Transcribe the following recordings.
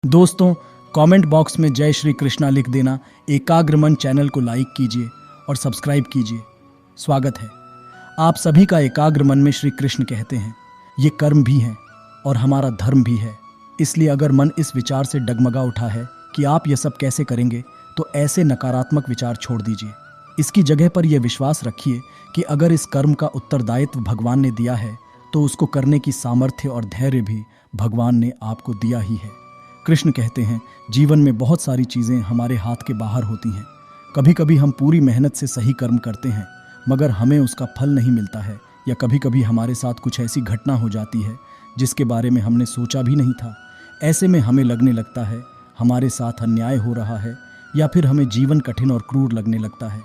दोस्तों, comment box में जय श्री कृष्णा लिख देना। एकाग्र मन चैनल को लाइक कीजिए और सब्सक्राइब कीजिए। स्वागत है आप सभी का एकाग्र मन में। श्री कृष्ण कहते हैं ये कर्म भी है और हमारा धर्म भी है। इसलिए अगर मन इस विचार से डगमगा उठा है कि आप ये सब कैसे करेंगे, तो ऐसे नकारात्मक विचार छोड़ दीजिए। इसकी जगह पर यह विश्वास रखिए कि अगर इस कर्म का उत्तरदायित्व भगवान ने दिया है, तो उसको करने की सामर्थ्य और धैर्य भी भगवान ने आपको दिया ही है। कृष्ण कहते हैं जीवन में बहुत सारी चीज़ें हमारे हाथ के बाहर होती हैं। कभी कभी हम पूरी मेहनत से सही कर्म करते हैं, मगर हमें उसका फल नहीं मिलता है, या कभी कभी हमारे साथ कुछ ऐसी घटना हो जाती है जिसके बारे में हमने सोचा भी नहीं था। ऐसे में हमें लगने लगता है हमारे साथ अन्याय हो रहा है, या फिर हमें जीवन कठिन और क्रूर लगने लगता है।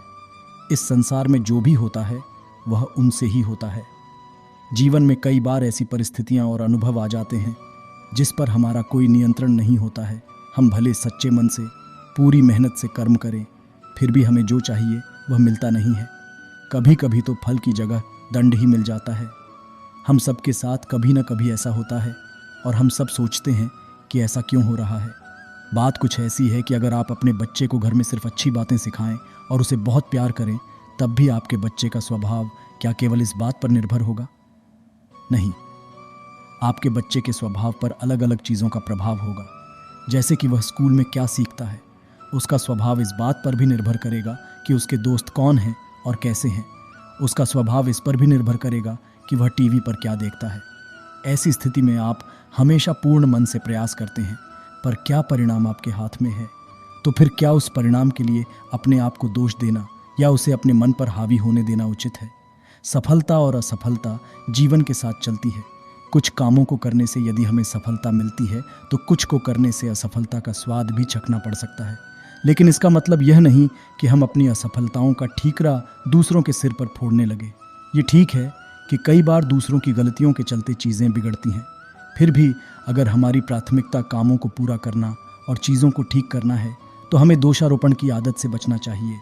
इस संसार में जो भी होता है वह उनसे ही होता है। जीवन में कई बार ऐसी परिस्थितियां और अनुभव आ जाते हैं जिस पर हमारा कोई नियंत्रण नहीं होता है। हम भले सच्चे मन से पूरी मेहनत से कर्म करें, फिर भी हमें जो चाहिए वह मिलता नहीं है। कभी कभी तो फल की जगह दंड ही मिल जाता है। हम सबके साथ कभी न कभी ऐसा होता है और हम सब सोचते हैं कि ऐसा क्यों हो रहा है। बात कुछ ऐसी है कि अगर आप अपने बच्चे को घर में सिर्फ अच्छी बातें सिखाएं और उसे बहुत प्यार करें, तब भी आपके बच्चे का स्वभाव क्या केवल इस बात पर निर्भर होगा? नहीं, आपके बच्चे के स्वभाव पर अलग अलग चीज़ों का प्रभाव होगा। जैसे कि वह स्कूल में क्या सीखता है, उसका स्वभाव इस बात पर भी निर्भर करेगा कि उसके दोस्त कौन हैं और कैसे हैं। उसका स्वभाव इस पर भी निर्भर करेगा कि वह टीवी पर क्या देखता है। ऐसी स्थिति में आप हमेशा पूर्ण मन से प्रयास करते हैं, पर क्या परिणाम आपके हाथ में है? तो फिर क्या उस परिणाम के लिए अपने आप को दोष देना या उसे अपने मन पर हावी होने देना उचित है? सफलता और असफलता जीवन के साथ चलती है। कुछ कामों को करने से यदि हमें सफलता मिलती है, तो कुछ को करने से असफलता का स्वाद भी चखना पड़ सकता है। लेकिन इसका मतलब यह नहीं कि हम अपनी असफलताओं का ठीकरा दूसरों के सिर पर फोड़ने लगे। ये ठीक है कि कई बार दूसरों की गलतियों के चलते चीज़ें बिगड़ती हैं। फिर भी अगर हमारी प्राथमिकता कामों को पूरा करना और चीज़ों को ठीक करना है, तो हमें दोषारोपण की आदत से बचना चाहिए।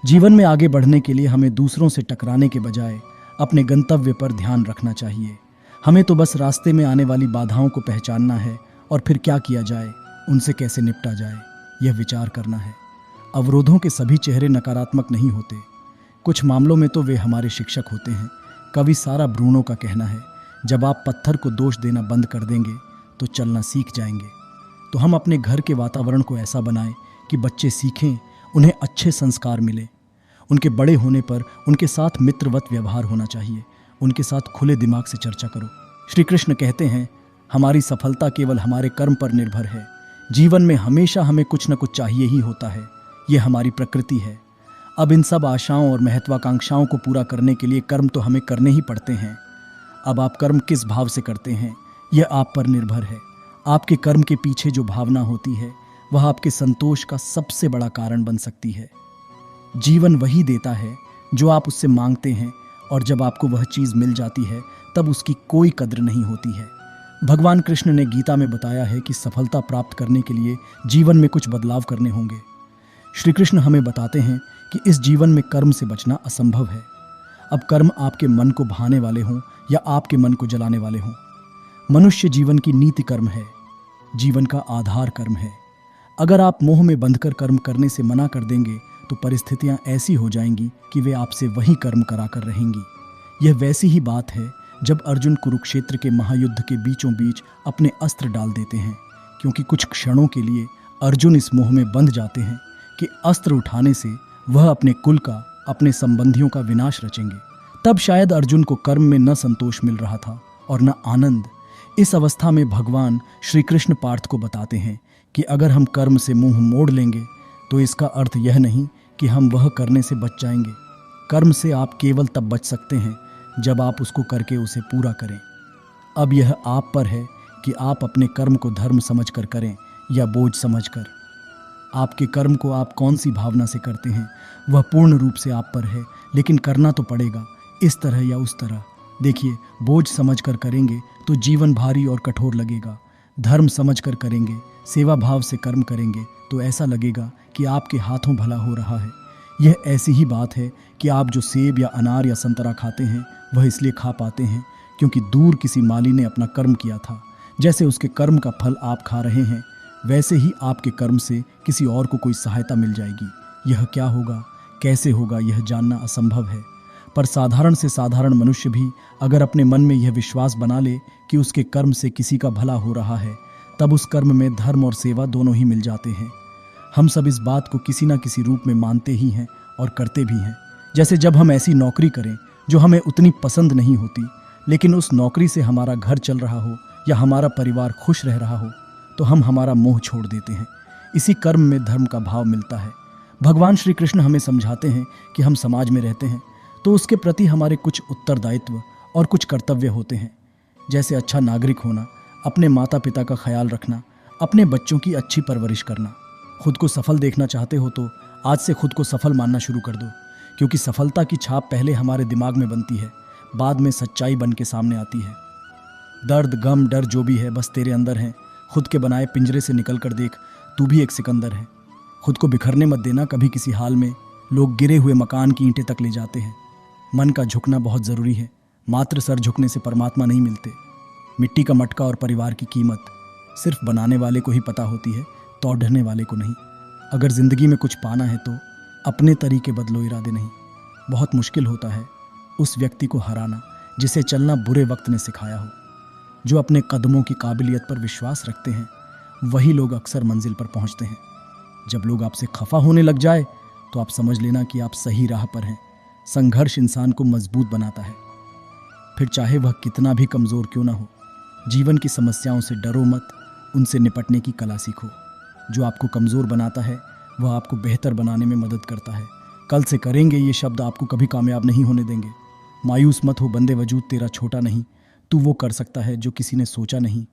जीवन में आगे बढ़ने के लिए हमें दूसरों से टकराने के बजाय अपने गंतव्य पर ध्यान रखना चाहिए। हमें तो बस रास्ते में आने वाली बाधाओं को पहचानना है और फिर क्या किया जाए, उनसे कैसे निपटा जाए, यह विचार करना है। अवरोधों के सभी चेहरे नकारात्मक नहीं होते। कुछ मामलों में तो वे हमारे शिक्षक होते हैं। कवि सारा ब्रूनो का कहना है, जब आप पत्थर को दोष देना बंद कर देंगे तो चलना सीख जाएंगे। तो हम अपने घर के वातावरण को ऐसा बनाएं कि बच्चे सीखें, उन्हें अच्छे संस्कार मिले। उनके बड़े होने पर उनके साथ मित्रवत व्यवहार होना चाहिए। उनके साथ खुले दिमाग से चर्चा करो। श्री कृष्ण कहते हैं हमारी सफलता केवल हमारे कर्म पर निर्भर है। जीवन में हमेशा हमें कुछ न कुछ चाहिए ही होता है। यह हमारी प्रकृति है। अब इन सब आशाओं और महत्वाकांक्षाओं को पूरा करने के लिए कर्म तो हमें करने ही पड़ते हैं। अब आप कर्म किस भाव से करते हैं, यह आप पर निर्भर है। आपके कर्म के पीछे जो भावना होती है, वह आपके संतोष का सबसे बड़ा कारण बन सकती है। जीवन वही देता है जो आप उससे मांगते हैं, और जब आपको वह चीज़ मिल जाती है तब उसकी कोई कद्र नहीं होती है। भगवान कृष्ण ने गीता में बताया है कि सफलता प्राप्त करने के लिए जीवन में कुछ बदलाव करने होंगे। श्री कृष्ण हमें बताते हैं कि इस जीवन में कर्म से बचना असंभव है। अब कर्म आपके मन को भाने वाले हों या आपके मन को जलाने वाले हों, मनुष्य जीवन की नीति कर्म है, जीवन का आधार कर्म है। अगर आप मोह में बंधकर कर्म करने से मना कर देंगे, तो परिस्थितियां ऐसी हो जाएंगी कि वे आपसे वही कर्म कराकर रहेंगी। यह वैसी ही बात है जब अर्जुन कुरुक्षेत्र के महायुद्ध के बीचों बीच अपने अस्त्र डाल देते हैं, क्योंकि कुछ क्षणों के लिए अर्जुन इस मोह में बंध जाते हैं कि अस्त्र उठाने से वह अपने कुल का, अपने संबंधियों का विनाश रचेंगे। तब शायद अर्जुन को कर्म में न संतोष मिल रहा था और न आनंद। इस अवस्था में भगवान श्री कृष्ण पार्थ को बताते हैं कि अगर हम कर्म से मुंह मोड़ लेंगे, तो इसका अर्थ यह नहीं कि हम वह करने से बच जाएंगे। कर्म से आप केवल तब बच सकते हैं जब आप उसको करके उसे पूरा करें। अब यह आप पर है कि आप अपने कर्म को धर्म समझकर करें या बोझ समझकर। आपके कर्म को आप कौन सी भावना से करते हैं, वह पूर्ण रूप से आप पर है, लेकिन करना तो पड़ेगा, इस तरह या उस तरह। देखिए, बोझ समझकर करेंगे तो जीवन भारी और कठोर लगेगा। धर्म समझकर करेंगे, सेवा भाव से कर्म करेंगे, तो ऐसा लगेगा कि आपके हाथों भला हो रहा है। यह ऐसी ही बात है कि आप जो सेब या अनार या संतरा खाते हैं, वह इसलिए खा पाते हैं क्योंकि दूर किसी माली ने अपना कर्म किया था। जैसे उसके कर्म का फल आप खा रहे हैं, वैसे ही आपके कर्म से किसी और को कोई सहायता मिल जाएगी। यह क्या होगा, कैसे होगा, यह जानना असंभव है। पर साधारण से साधारण मनुष्य भी अगर अपने मन में यह विश्वास बना ले कि उसके कर्म से किसी का भला हो रहा है, तब उस कर्म में धर्म और सेवा दोनों ही मिल जाते हैं। हम सब इस बात को किसी न किसी रूप में मानते ही हैं और करते भी हैं। जैसे जब हम ऐसी नौकरी करें जो हमें उतनी पसंद नहीं होती, लेकिन उस नौकरी से हमारा घर चल रहा हो या हमारा परिवार खुश रह रहा हो, तो हम हमारा मोह छोड़ देते हैं। इसी कर्म में धर्म का भाव मिलता है। भगवान श्री कृष्ण हमें समझाते हैं कि हम समाज में रहते हैं तो उसके प्रति हमारे कुछ उत्तरदायित्व और कुछ कर्तव्य होते हैं। जैसे अच्छा नागरिक होना, अपने माता पिता का ख्याल रखना, अपने बच्चों की अच्छी परवरिश करना। खुद को सफल देखना चाहते हो तो आज से खुद को सफल मानना शुरू कर दो, क्योंकि सफलता की छाप पहले हमारे दिमाग में बनती है, बाद में सच्चाई बन के सामने आती है। दर्द, गम, डर जो भी है बस तेरे अंदर है। खुद के बनाए पिंजरे से निकल कर देख, तू भी एक सिकंदर है। खुद को बिखरने मत देना कभी किसी हाल में। लोग गिरे हुए मकान की ईंटें तक ले जाते हैं। मन का झुकना बहुत ज़रूरी है। मात्र सर झुकने से परमात्मा नहीं मिलते। मिट्टी का मटका और परिवार की कीमत सिर्फ बनाने वाले को ही पता होती है, तोड़ने वाले को नहीं। अगर ज़िंदगी में कुछ पाना है तो अपने तरीके बदलो, इरादे नहीं। बहुत मुश्किल होता है उस व्यक्ति को हराना जिसे चलना बुरे वक्त ने सिखाया हो। जो अपने कदमों की काबिलियत पर विश्वास रखते हैं वही लोग अक्सर मंजिल पर पहुंचते हैं। जब लोग आपसे खफा होने लग जाए तो आप समझ लेना कि आप सही राह पर हैं। संघर्ष इंसान को मजबूत बनाता है, फिर चाहे वह कितना भी कमज़ोर क्यों ना हो। जीवन की समस्याओं से डरो मत, उनसे निपटने की कला सीखो। जो आपको कमज़ोर बनाता है वह आपको बेहतर बनाने में मदद करता है। कल से करेंगे ये शब्द आपको कभी कामयाब नहीं होने देंगे। मायूस मत हो बंदे वजूद, तेरा छोटा नहीं। तू वो कर सकता है जो किसी ने सोचा नहीं।